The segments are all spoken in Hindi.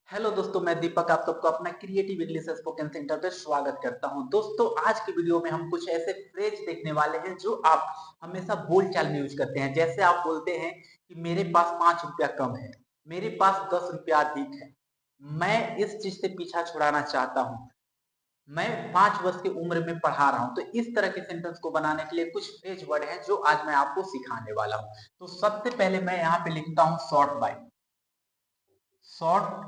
हेलो दोस्तों, मैं दीपक आप सबको अपना क्रिएटिव इंग्लिश स्पोकन सेंटर पे स्वागत करता हूं। दोस्तों, आज की वीडियो में हम कुछ ऐसे फ्रेज देखने वाले हैं जो आप हमेशा बोलचाल में यूज करते हैं। जैसे आप बोलते हैं कि मेरे पास 5 रुपया कम है, मेरे पास 10 रुपया अधिक है, मैं इस चीज से पीछा छुड़ाना चाहता हूँ, मैं 5 वर्ष की उम्र में पढ़ा रहा हूँ। तो इस तरह के सेंटेंस को बनाने के लिए कुछ फ्रेज वर्ड है जो आज मैं आपको सिखाने वाला हूँ। तो सबसे पहले मैं यहाँ पे लिखता हूँ short by. Short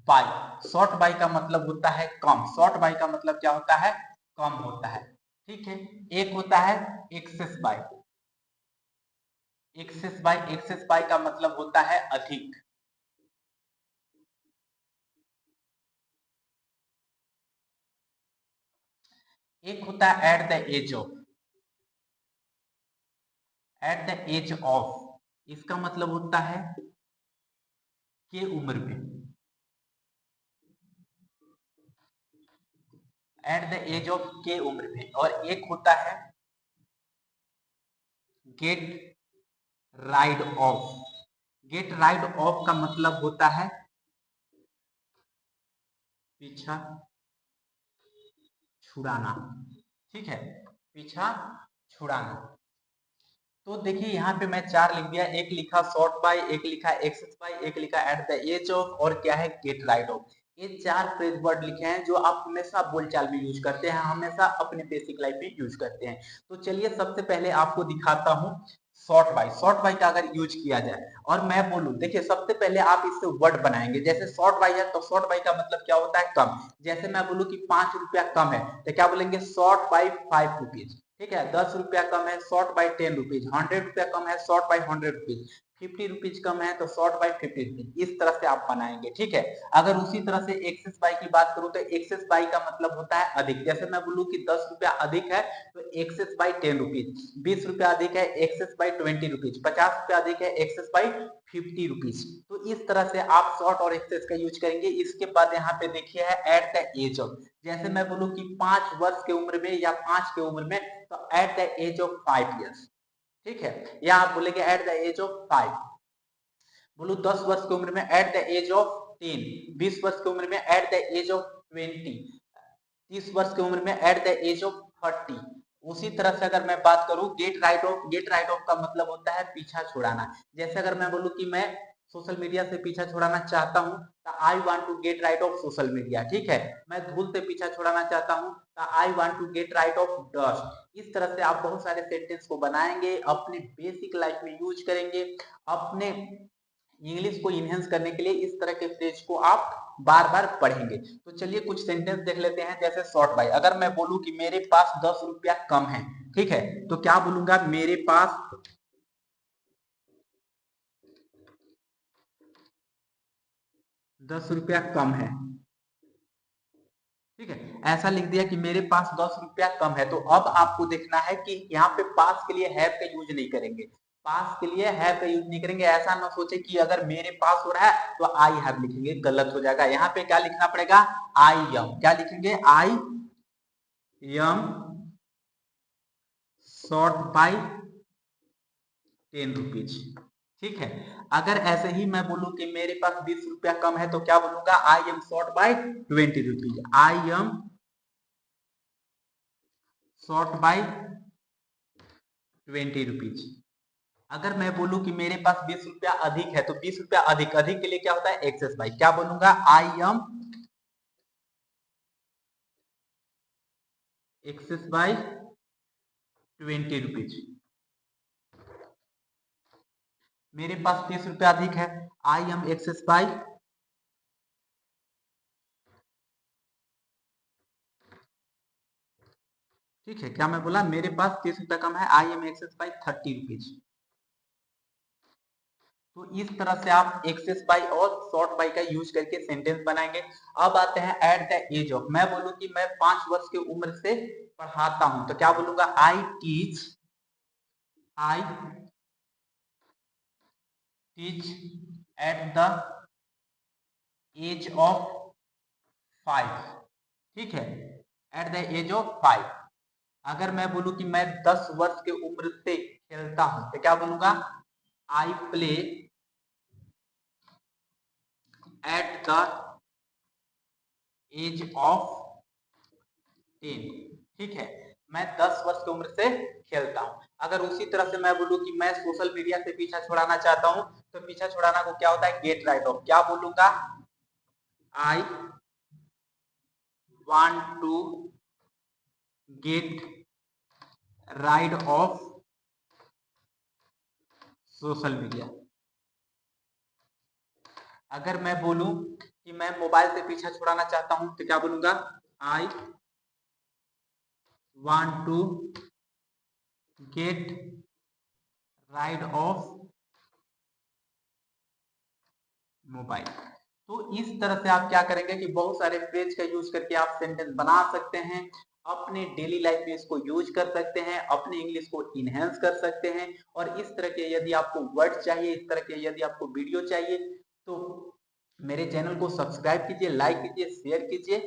by, short by का मतलब होता है कम। शॉर्ट बाय का मतलब क्या होता है? कम होता है। ठीक है। एक होता है excess by. Excess by, excess by का मतलब होता है अधिक। एक होता है at the age of. At the age of, इसका मतलब होता है के उम्र में। एट द एज ऑफ के उम्र में। और एक होता है gate rid of. Gate rid of का मतलब होता है पीछा छुड़ाना। ठीक है, पीछा छुड़ाना। तो देखिए यहाँ पे मैं 4 लिख दिया। एक लिखा शॉर्ट बाय, एक लिखा एक्सेस बाय, एक लिखा एट द एज ऑफ, और क्या है गेट राइड ऑफ। ये 4 फ्रेज वर्ड लिखे हैं जो आप हमेशा बोलचाल में यूज करते हैं, हमेशा अपने बेसिक लाइफ में यूज करते हैं। तो चलिए सबसे पहले आपको दिखाता हूँ शॉर्ट बाय। शॉर्ट बाय का अगर यूज किया जाए और मैं बोलूं, देखिए सबसे पहले आप इससे वर्ड बनाएंगे। जैसे शॉर्ट बाय है तो शॉर्ट बाय का मतलब क्या होता है? कम। जैसे मैं बोलूं कि 5 रुपया कम है तो क्या बोलेंगे? Short by 5 rupees. ठीक है। 10 रुपया कम है, शॉर्ट बाय 10 रुपीज। 100 रुपया कम है, शॉर्ट बाय 100 रुपीज। 50 रुपीज कम है तो शॉर्ट बाय 50 रुपीज। इस तरह से आप बनाएंगे। ठीक है। अगर उसी तरह से एक्सेस बाय की बात करूं तो एक्सेस बाय का मतलब होता है अधिक। जैसे मैं बोलूं कि 10 रुपया अधिक है तो एक्सेस बाय 10 रुपीज। 20 रुपया अधिक है, एक्सेस बाय 20 रुपीज। 50 रुपया अधिक है, एक्सेस बाय 50 रुपीज। तो इस तरह से आप शॉर्ट और एक्सेस का यूज करेंगे। इसके बाद यहाँ पे देखिए है एट द एज ऑफ। जैसे मैं बोलूं कि 5 वर्ष के उम्र में या 5 के उम्र में तो at the age of 5 years। ठीक है। या आप बोलेंगे एट द एज ऑफ 5। बोलो 10 वर्ष की उम्र में एट द एज ऑफ 10। 20 वर्ष की उम्र में एट द एज ऑफ 20। 30 वर्ष की उम्र में एट द एज ऑफ 30। उसी तरह से अगर मैं बात करूं gate rid of, gate rid of का मतलब होता है पीछा छुड़ाना। जैसे अगर मैं बोलूं कि मैं सोशल मीडिया से पीछा छुड़ाना चाहता हूं तो I want to get rid of social media. ठीक है। मैं धूल से पीछा छुड़ाना चाहता हूं तो I want to get rid of dust. इस तरह से आप बहुत सारे सेंटेंस को बनाएंगे, अपने बेसिक लाइफ में यूज करेंगे, अपने इंग्लिश को इनहेंस करने के लिए इस तरह के फ्रेज को आप बार बार पढ़ेंगे। तो चलिए कुछ सेंटेंस देख लेते हैं। जैसे शॉर्ट बाय, अगर मैं बोलूं कि मेरे पास 10 रुपया कम है, ठीक है, तो क्या बोलूंगा? मेरे पास 10 रुपया कम है। ठीक है। ऐसा लिख दिया कि मेरे पास 10 रुपया कम है। तो अब आपको देखना है कि यहाँ पे पास के लिए हैव का यूज नहीं करेंगे। पास के लिए हैव का यूज नहीं करेंगे। ऐसा ना सोचे कि अगर मेरे पास हो रहा है तो आई हैव लिखेंगे, गलत हो जाएगा। यहाँ पे क्या लिखना पड़ेगा? I am. क्या लिखेंगे? I am short by 10 rupees. ठीक है। अगर ऐसे ही मैं बोलूं कि मेरे पास 20 रुपया कम है तो क्या बोलूंगा? I am short by 20 rupees. I am short by 20 rupees. अगर मैं बोलूं कि मेरे पास 20 रुपया अधिक है तो 20 रुपया अधिक, अधिक के लिए क्या होता है? Excess by. क्या बोलूंगा? I am excess by 20 rupees. मेरे पास 30 रुपया अधिक है, आई एम एक्सेस बाय, ठीक है, क्या मैं बोला? मेरे पास 30 रुपया कम है, I am excess by 30 rupees. तो इस तरह से आप एक्सेस बाय और शॉर्ट बाय का यूज करके सेंटेंस बनाएंगे। अब आते हैं एट द एज ऑफ। मैं बोलूं कि मैं 5 वर्ष की उम्र से पढ़ाता हूं तो क्या बोलूंगा? I teach at the age of 5। ठीक है। At the age of 5। अगर मैं बोलूं कि मैं 10 वर्ष की उम्र से खेलता हूं तो क्या बोलूंगा? I play at the age of 10, ठीक है। मैं 10 वर्ष की उम्र से खेलता हूं। अगर उसी तरह से मैं बोलूं कि मैं सोशल मीडिया से पीछा छुड़ाना चाहता हूं, तो पीछा छुड़ाना को क्या होता है, गेट राइड ऑफ। क्या बोलूंगा, I want to get rid of social media. अगर मैं बोलूं कि मैं मोबाइल से पीछा छुड़ाना चाहता हूं, तो क्या बोलूंगा, I want to get rid of mobile. तो इस तरह से आप क्या करेंगे कि बहुत सारे फ्रेज का यूज करके आप सेंटेंस बना सकते हैं, अपने डेली लाइफ में इसको यूज कर सकते हैं, अपने इंग्लिश को इनहेंस कर सकते हैं। और इस तरह के यदि आपको वर्ड चाहिए, इस तरह के यदि आपको वीडियो चाहिए, तो मेरे चैनल को सब्सक्राइब कीजिए, लाइक कीजिए, शेयर कीजिए।